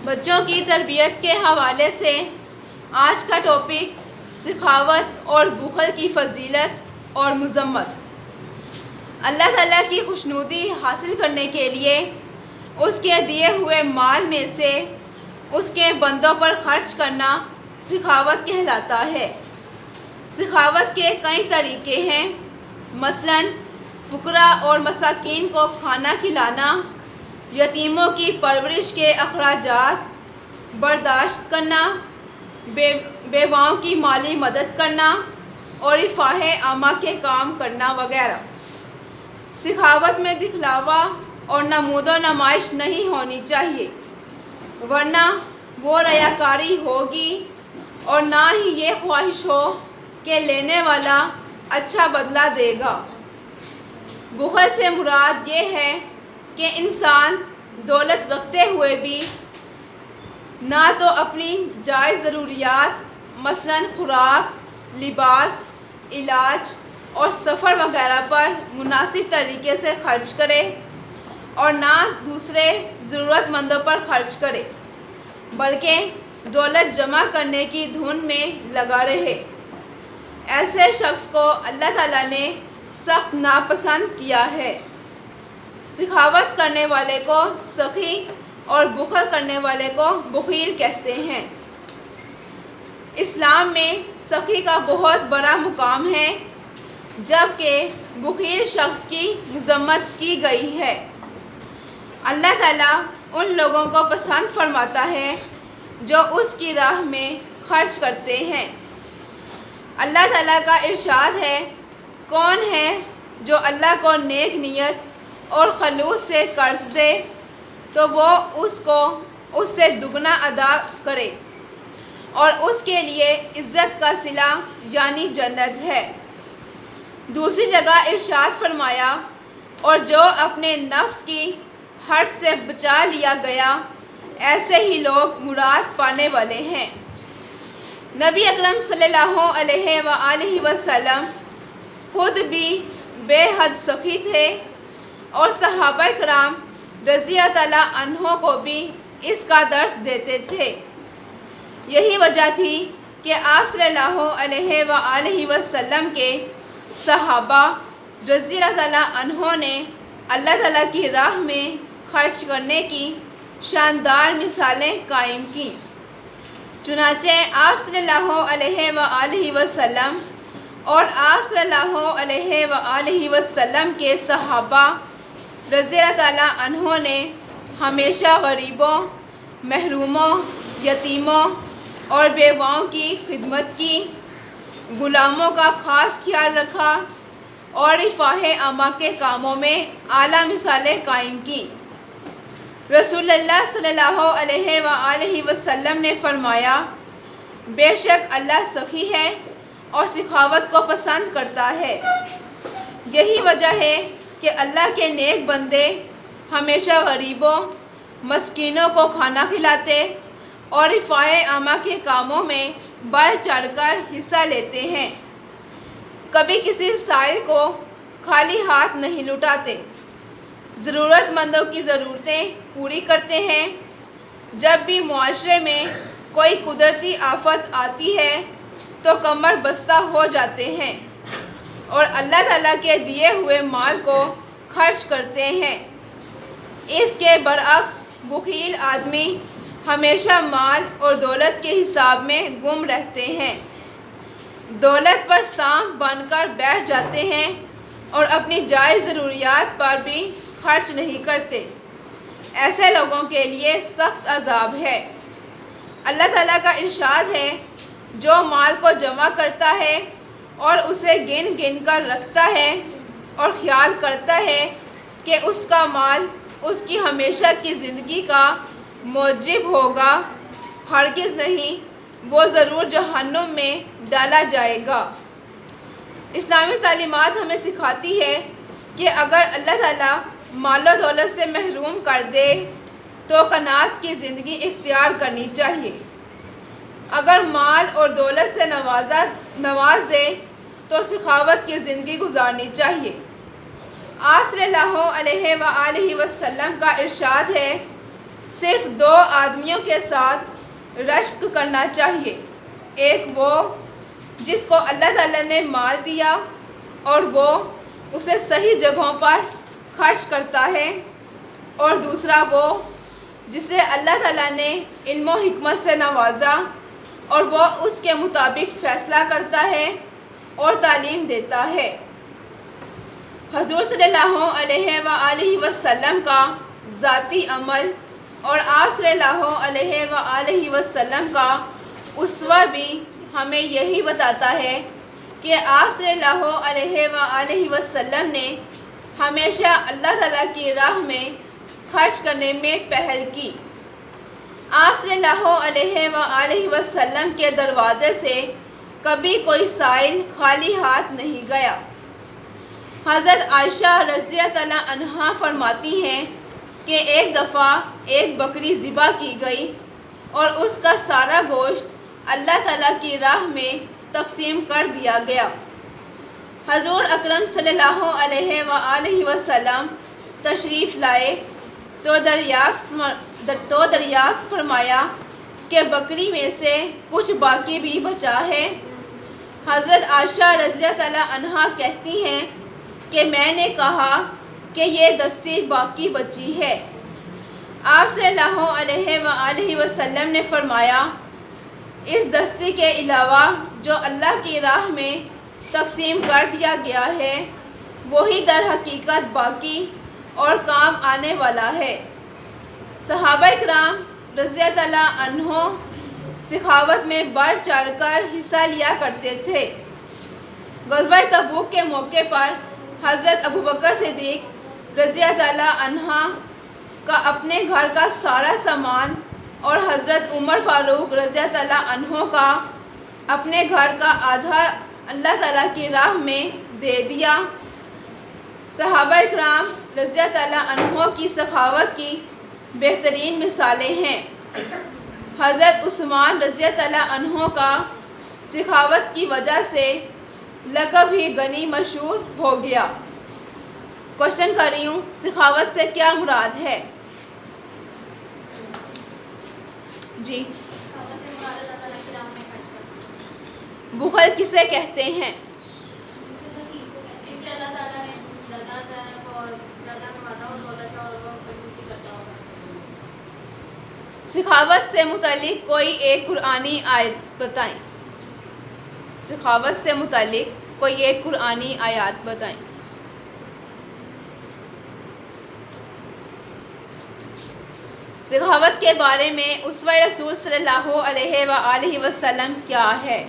بچوں کی تربیت کے حوالے سے آج کا ٹاپک سخاوت اور بخل کی فضیلت اور مذمت۔ اللہ تعالیٰ کی خوشنودی حاصل کرنے کے لیے اس کے دیے ہوئے مال میں سے اس کے بندوں پر خرچ کرنا سخاوت کہلاتا ہے۔ سخاوت کے کئی طریقے ہیں، مثلاً فقراء اور مساکین کو کھانا کھلانا، یتیموں کی پرورش کے اخراجات برداشت کرنا، بیواؤں کی مالی مدد کرنا اور رفاہ عامہ کے کام کرنا وغیرہ۔ سخاوت میں دکھلاوا اور نمود و نمائش نہیں ہونی چاہیے، ورنہ وہ ریاکاری ہوگی اور نہ ہی یہ خواہش ہو کہ لینے والا اچھا بدلہ دے گا۔ بخل سے مراد یہ ہے کہ انسان دولت رکھتے ہوئے بھی نہ تو اپنی جائز ضروریات مثلاً خوراک، لباس، علاج اور سفر وغیرہ پر مناسب طریقے سے خرچ کرے اور نہ دوسرے ضرورت مندوں پر خرچ کرے، بلکہ دولت جمع کرنے کی دھن میں لگا رہے۔ ایسے شخص کو اللہ تعالیٰ نے سخت ناپسند کیا ہے۔ سخاوت کرنے والے کو سخی اور بخل کرنے والے کو بخیل کہتے ہیں۔ اسلام میں سخی کا بہت بڑا مقام ہے، جبکہ بخیل شخص کی مذمت کی گئی ہے۔ اللہ تعالیٰ ان لوگوں کو پسند فرماتا ہے جو اس کی راہ میں خرچ کرتے ہیں۔ اللہ تعالیٰ کا ارشاد ہے، کون ہے جو اللہ کو نیک نیت اور خلوص سے قرض دے تو وہ اس سے دگنا ادا کرے اور اس کے لیے عزت کا صلہ یعنی جنت ہے۔ دوسری جگہ ارشاد فرمایا، اور جو اپنے نفس کی حرص سے بچا لیا گیا ایسے ہی لوگ مراد پانے والے ہیں۔ نبی اکرم صلی اللہ علیہ وآلہ وسلم خود بھی بے حد سخی تھے اور صحابہ کرام رضی اللہ تعالیٰ عنہ کو بھی اس کا درس دیتے تھے۔ یہی وجہ تھی کہ آپ صلی اللہ علیہ وآلہ وسلم کے صحابہ رضی اللہ تعالیٰ عنہ نے اللہ تعالیٰ کی راہ میں خرچ کرنے کی شاندار مثالیں قائم کیں۔ چنانچہ آپ صلی اللہ علیہ وآلہ وسلم اور آپ صلی اللہ علیہ وآلہ وسلم کے صحابہ رضی اللہ تعالیٰ عنہ نے ہمیشہ غریبوں، محروموں، یتیموں اور بیواؤں کی خدمت کی، غلاموں کا خاص خیال رکھا اور رفاہ عامہ کے کاموں میں اعلیٰ مثالیں قائم کیں۔ رسول اللہ صلی اللہ علیہ وآلہ وسلم نے فرمایا، بے شک اللہ سخی ہے اور سخاوت کو پسند کرتا ہے۔ یہی وجہ ہے کہ اللہ کے نیک بندے ہمیشہ غریبوں، مسکینوں کو کھانا کھلاتے اور رفاہ عامہ کے کاموں میں بڑھ چڑھ کر حصہ لیتے ہیں۔ کبھی کسی سائل کو خالی ہاتھ نہیں لوٹاتے، ضرورت مندوں کی ضرورتیں پوری کرتے ہیں۔ جب بھی معاشرے میں کوئی قدرتی آفت آتی ہے تو کمر بستہ ہو جاتے ہیں اور اللہ تعالیٰ کے دیے ہوئے مال کو خرچ کرتے ہیں۔ اس کے برعکس بخیل آدمی ہمیشہ مال اور دولت کے حساب میں گم رہتے ہیں، دولت پر سانپ بن کر بیٹھ جاتے ہیں اور اپنی جائز ضروریات پر بھی خرچ نہیں کرتے۔ ایسے لوگوں کے لیے سخت عذاب ہے۔ اللہ تعالیٰ کا ارشاد ہے، جو مال کو جمع کرتا ہے اور اسے گن گن کر رکھتا ہے اور خیال کرتا ہے کہ اس کا مال اس کی ہمیشہ کی زندگی کا موجب ہوگا، ہرگز نہیں، وہ ضرور جہنم میں ڈالا جائے گا۔ اسلامی تعلیمات ہمیں سکھاتی ہے کہ اگر اللہ تعالیٰ مال و دولت سے محروم کر دے تو قناعت کی زندگی اختیار کرنی چاہیے۔ اگر مال اور دولت سے نواز دے تو سخاوت کی زندگی گزارنی چاہیے۔ آپ صلی اللہ علیہ وآلہ وسلم کا ارشاد ہے، صرف 2 آدمیوں کے ساتھ رشک کرنا چاہیے، ایک وہ جس کو اللہ تعالیٰ نے مال دیا اور وہ اسے صحیح جگہوں پر خرچ کرتا ہے، اور دوسرا وہ جسے اللہ تعالیٰ نے علم و حکمت سے نوازا اور وہ اس کے مطابق فیصلہ کرتا ہے اور تعلیم دیتا ہے۔ حضور صلی اللہ علیہ وآلہ وسلم کا ذاتی عمل اور آپ صلی اللہ علیہ وآلہ وسلم کا اسوہ بھی ہمیں یہی بتاتا ہے کہ آپ صلی اللہ علیہ وآلہ وسلم نے ہمیشہ اللہ تعالیٰ کی راہ میں خرچ کرنے میں پہل کی۔ آپ صلی اللہ علیہ وآلہ وسلم کے دروازے سے کبھی کوئی سائل خالی ہاتھ نہیں گیا۔ حضرت عائشہ رضی اللہ عنہا فرماتی ہیں کہ ایک دفعہ ایک بکری ذبح کی گئی اور اس کا سارا گوشت اللہ تعالیٰ کی راہ میں تقسیم کر دیا گیا۔ حضور اکرم صلی اللہ علیہ وآلہ وسلم تشریف لائے تو دریافت فرمایا کہ بکری میں سے کچھ باقی بھی بچا ہے۔ حضرت عائشہ رضی اللہ عنہا کہتی ہیں کہ میں نے کہا کہ یہ دستی باقی بچی ہے۔ آپ صلی اللہ علیہ وآلہ وسلم نے فرمایا اس دستی کے علاوہ جو اللہ کی راہ میں تقسیم کر دیا گیا ہے وہی در حقیقت باقی اور کام آنے والا ہے۔ صحابہ کرام رضی اللہ عنہم سخاوت میں بڑھ چڑھ کر حصہ لیا کرتے تھے۔ غزوہ تبوک کے موقع پر حضرت ابوبکر صدیق رضی اللہ عنہ کا اپنے گھر کا سارا سامان اور حضرت عمر فاروق رضی اللہ عنہ کا اپنے گھر کا آدھا اللہ تعالیٰ کی راہ میں دے دیا۔ صحابہ کرام رضی اللہ عنہ کی سخاوت کی بہترین مثالیں ہیں۔ حضرت عثمان رضی اللہ عنہ کا سخاوت کی وجہ سے لقب ہی غنی مشہور ہو گیا۔ کوشچن کر رہی ہوں، سخاوت سے کیا مراد ہے؟ جی، بخل کسے کہتے ہیں؟ سخاوت سے متعلق کوئی ایک قرآنی آیت بتائیں۔ سخاوت سے متعلق کوئی ایک قرآنی آیات بتائیں۔ سخاوت کے بارے میں اسوہ رسول صلی اللہ علیہ وآلہ وسلم کیا ہے؟